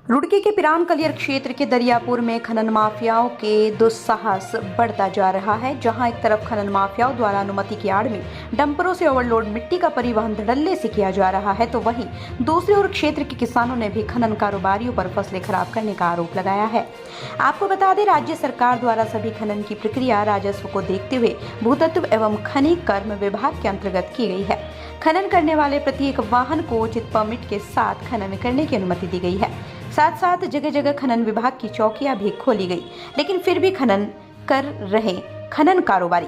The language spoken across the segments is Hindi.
रुड़की के पिरान कलियर क्षेत्र के दरियापुर में खनन माफियाओं के दुस्साहस बढ़ता जा रहा है। जहां एक तरफ खनन माफियाओं द्वारा अनुमति की आड़ में डंपरों से ओवरलोड मिट्टी का परिवहन धड़ल्ले से किया जा रहा है, तो वहीं दूसरी ओर क्षेत्र के किसानों ने भी खनन कारोबारियों पर फसलें खराब करने का आरोप लगाया है। आपको बता दें, राज्य सरकार द्वारा सभी खनन की प्रक्रिया राजस्व को देखते हुए भूतत्व एवं खनिज कर्म विभाग के अंतर्गत की गई है। खनन करने वाले प्रत्येक वाहन को उचित परमिट के साथ खनन करने की अनुमति दी गई है। साथ साथ जगह जगह खनन विभाग की चौकियां भी खोली गई, लेकिन फिर भी खनन कर रहे खनन कारोबारी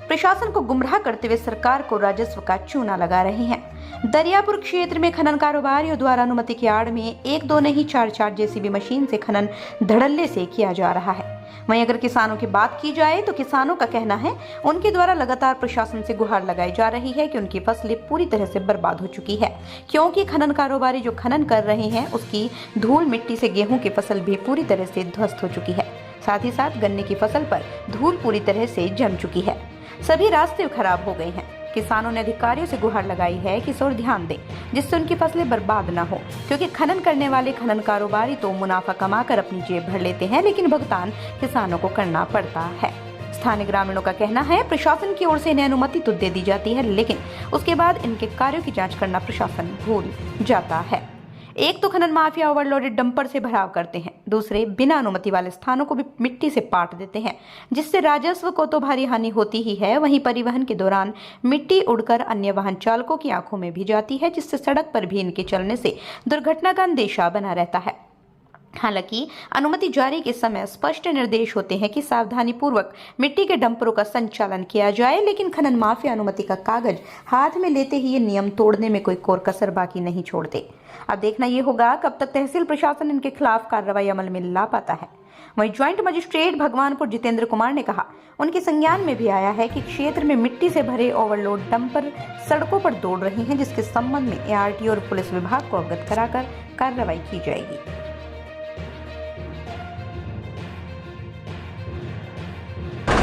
प्रशासन को गुमराह करते हुए सरकार को राजस्व का चूना लगा रहे हैं। दरियापुर क्षेत्र में खनन कारोबारियों द्वारा अनुमति की आड़ में एक दो नहीं चार जेसीबी मशीन से खनन धड़ल्ले से किया जा रहा है। वहीं अगर किसानों की बात की जाए तो किसानों का कहना है उनके द्वारा लगातार प्रशासन से गुहार लगाई जा रही है कि उनकी फसलें पूरी तरह से बर्बाद हो चुकी है, क्योंकि खनन कारोबारी जो खनन कर रहे हैं उसकी धूल मिट्टी से गेहूं की फसल भी पूरी तरह से ध्वस्त हो चुकी है। साथ ही साथ गन्ने की फसल पर धूल पूरी तरह से जम चुकी है। सभी रास्ते खराब हो गए हैं। किसानों ने अधिकारियों से गुहार लगाई है कि इस ओर ध्यान दें, जिससे उनकी फसलें बर्बाद न हो, क्योंकि खनन करने वाले खनन कारोबारी तो मुनाफा कमाकर अपनी जेब भर लेते हैं, लेकिन भुगतान किसानों को करना पड़ता है। स्थानीय ग्रामीणों का कहना है प्रशासन की ओर से इन्हें अनुमति तो दे दी जाती है, लेकिन उसके बाद इनके कार्यों की जाँच करना प्रशासन भूल जाता है। एक तो खनन माफिया ओवरलोडेड डंपर से भराव करते हैं, दूसरे बिना अनुमति वाले स्थानों को भी मिट्टी से पाट देते हैं, जिससे राजस्व को तो भारी हानि होती ही है, वहीं परिवहन के दौरान मिट्टी उड़कर अन्य वाहन चालकों की आंखों में भी जाती है, जिससे सड़क पर भी इनके चलने से दुर्घटना का अंदेशा बना रहता है। हालांकि अनुमति जारी के समय स्पष्ट निर्देश होते हैं कि सावधानी पूर्वक मिट्टी के डंपरों का संचालन किया जाए, लेकिन खनन माफिया अनुमति का कागज हाथ में लेते ही ये नियम तोड़ने में कोई कोर कसर बाकी नहीं छोड़ते। अब देखना ये होगा कब तक तहसील प्रशासन इनके खिलाफ कार्रवाई अमल में ला पाता है। वहीं ज्वाइंट मजिस्ट्रेट भगवानपुर जितेंद्र कुमार ने कहा, उनके संज्ञान में भी आया है कि क्षेत्र में मिट्टी से भरे ओवरलोड डंपर सड़कों पर दौड़ रही हैं, जिसके संबंध में ART और पुलिस विभाग को अवगत कराकर कार्रवाई की जाएगी।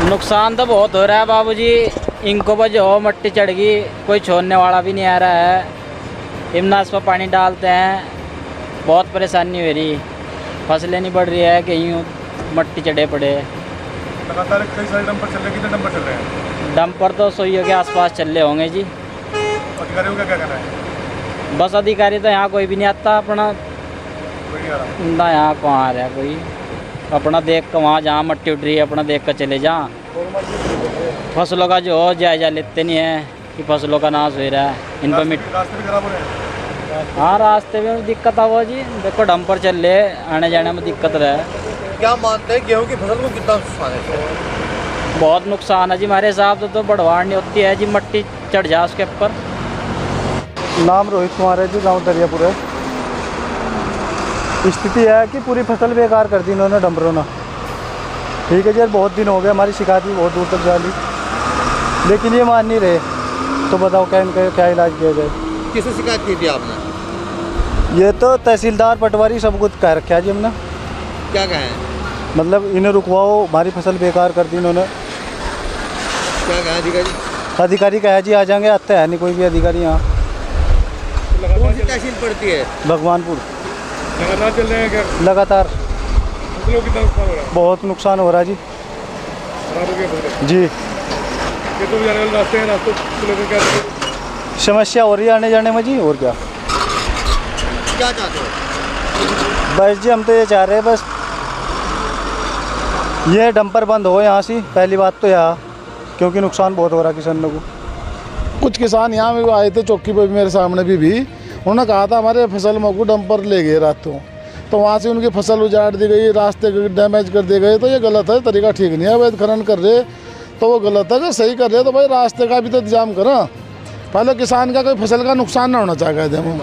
नुकसान तो बहुत हो रहा है बाबूजी, इनको वजह हो मट्टी चढ़ गई, कोई छोड़ने वाला भी नहीं आ रहा है। इमनास पर पानी डालते हैं, बहुत परेशानी हो रही, फसलें नहीं बढ़ रही है, कहीं मट्टी चढ़े पड़े। लगातार कई सारे डंपर चल रहे हैं, कितने डंपर चल रहे हैं? डंपर तो 100 के आसपास चल रहे होंगे जी। अधिकारियों का क्या कहना है? बस अधिकारी तो यहाँ कोई भी नहीं आता, अपना ना यहाँ कहाँ आ रहा है कोई, अपना देख कर वहाँ जहाँ मट्टी उठ रही है अपना देख कर चले जा। फसलों का जो जायजा लेते नहीं है कि फसलों का नाश हो रहा है, इन पर मिट्टी रास्ते भी खराब हो रहे हैं। हाँ, रास्ते में दिक्कत आ वो जी, देखो डंपर चल रहे, आने जाने में दिक्कत रहे। क्या मानते हैं गेहूं की फसल को कितना नुकसान है? बहुत नुकसान है जी, हमारे हिसाब से तो बढ़वाड़ नहीं होती है जी, मट्टी चढ़ जा उसके ऊपर। नाम रोहित कुमार है जी, गांव दरियापुर है। स्थिति है कि पूरी फसल बेकार कर दी इन्होंने डंपरों ने। ठीक है जी, बहुत दिन हो गए, हमारी शिकायत भी बहुत दूर तक जा ली, लेकिन ये मान नहीं रहे। तो बताओ क्या इनका क्या इलाज किया जाए? किससे शिकायत की थी आपने? ये तो तहसीलदार पटवारी सब कुछ कह रखा है जी हमने। क्या कहें? मतलब इन्हें रुकवाओ, हमारी फसल बेकार कर दी इन्होंने। क्या कहें अधिकारी? अधिकारी कहा जी आ जाएंगे, आते हैं नहीं कोई भी अधिकारी यहाँ। कौन सी तहसील पड़ती है? भगवानपुर। लगातार चल रहे हैं क्या? लगातार। फसलों कितना नुकसान हो रहा है? बहुत नुकसान हो रहा है जी। खराब हो गया फसलें जी, ये तो जाने वाले रास्ते हैं, रास्तों को लेकर क्या समस्या हो रही है आने जाने में जी। और क्या क्या चाहते हो? बस जी, हम तो ये चाह रहे हैं बस ये डंपर बंद हो यहाँ से, पहली बात तो यहाँ, क्योंकि नुकसान बहुत हो रहा है किसानों को। कुछ किसान यहाँ में आए थे चौकी पर, मेरे सामने भी उन्होंने कहा था हमारे फसल में को डंपर ले गए रातों, तो वहाँ से उनकी फसल उजाड़ दी गई, रास्ते डैमेज कर दिए गए। तो ये गलत है, तरीका ठीक नहीं है। अवैध खनन कर रहे तो वो गलत है। अगर सही कर रहे तो भाई रास्ते का भी तो इंतजाम करो। पहले किसान का कोई फसल का नुकसान ना होना चाहिए। हम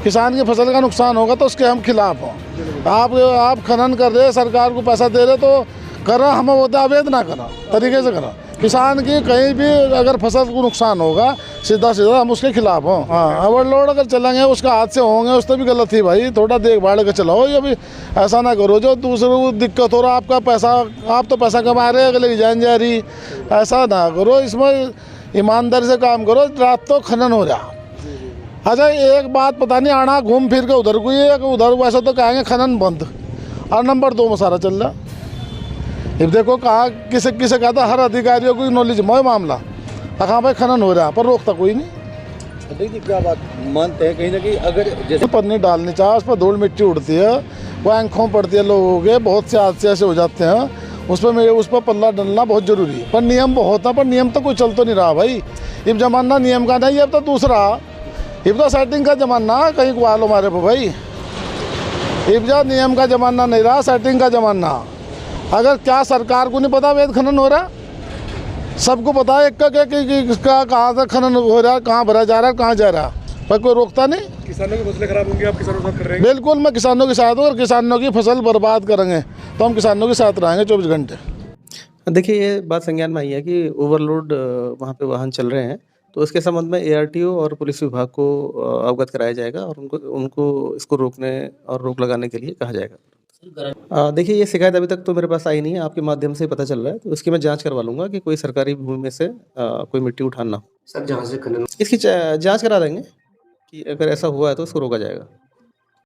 किसान की फसल का नुकसान होगा तो उसके हम खिलाफ हों। आप खनन कर रहे, सरकार को पैसा दे रहे तो करो, हम बोलते अवैध ना करो, तरीके से करो। किसान की कहीं भी अगर फसल को नुकसान होगा सीधा हम उसके खिलाफ हों। हाँ, ओवरलोड अगर चलेंगे उसके हाथ से होंगे, उस तो भी गलत थी भाई। थोड़ा देखभाल के चलाओ, ये भी ऐसा ना करो जो दूसरों को दिक्कत हो रहा, आपका पैसा, आप तो पैसा कमा रहे हैं, अगले की जान जा रही, ऐसा ना करो। इसमें ईमानदारी से काम करो। रात तो खनन हो रहा, अच्छा एक बात पता नहीं, आना घूम फिर के उधर को एक उधर, वैसे तो कहेंगे खनन बंद, और नंबर 2 में सारा चल रहा। अब देखो कहाँ किसे किसे कहता, हर अधिकारियों को नॉलेज में मामला, कहाँ भाई खनन हो रहा है पर रोकता कोई नहीं। देखिए क्या बात मानते हैं कहीं ना कहीं, अगर जैसे पन्नी डालनी चाहिए, उस पर धूल मिट्टी उड़ती है, वो आँखों पड़ती है लोगों के, बहुत से हादसे ऐसे हो जाते हैं, उस पर पल्ला डलना बहुत जरूरी है। पर नियम बहुत है, पर नियम तो कोई चल तो नहीं रहा भाई। अब जमाना नियम का नहीं, अब तो दूसरा, अब तो सेटिंग का जमाना, कहीं को आलो हमारे पर भाई। अब जो नियम का जमाना नहीं रहा, सेटिंग का जमाना। अगर क्या सरकार को नहीं पता अवैध खनन हो रहा, सबको पता है इसका कहाँ से खनन हो रहा है, कहाँ भरा जा रहा है, कहाँ जा रहा है, पर कोई रोकता नहीं। किसानों की फसलें खराब होंगी, आप किसानों के साथ कर रहे हैं? बिल्कुल, मैं किसानों के साथ हूँ, और किसानों की फसल बर्बाद करेंगे तो हम किसानों के साथ रहेंगे 24 घंटे। देखिए ये बात संज्ञान में आई है कि ओवरलोड वहाँ पे वाहन चल रहे हैं, तो उसके संबंध में ARTO और पुलिस विभाग को अवगत कराया जाएगा और उनको इसको रोकने और रोक लगाने के लिए कहा जाएगा। देखिए ये शिकायत अभी तक तो मेरे पास आई नहीं है, आपके माध्यम से पता चल रहा है, तो इसकी मैं जांच करवा लूँगा कि कोई सरकारी भूमि में से कोई मिट्टी उठाना हो। सर जहाँ से खनन इसकी जांच करा देंगे कि अगर ऐसा हुआ है तो उसको रोका जाएगा।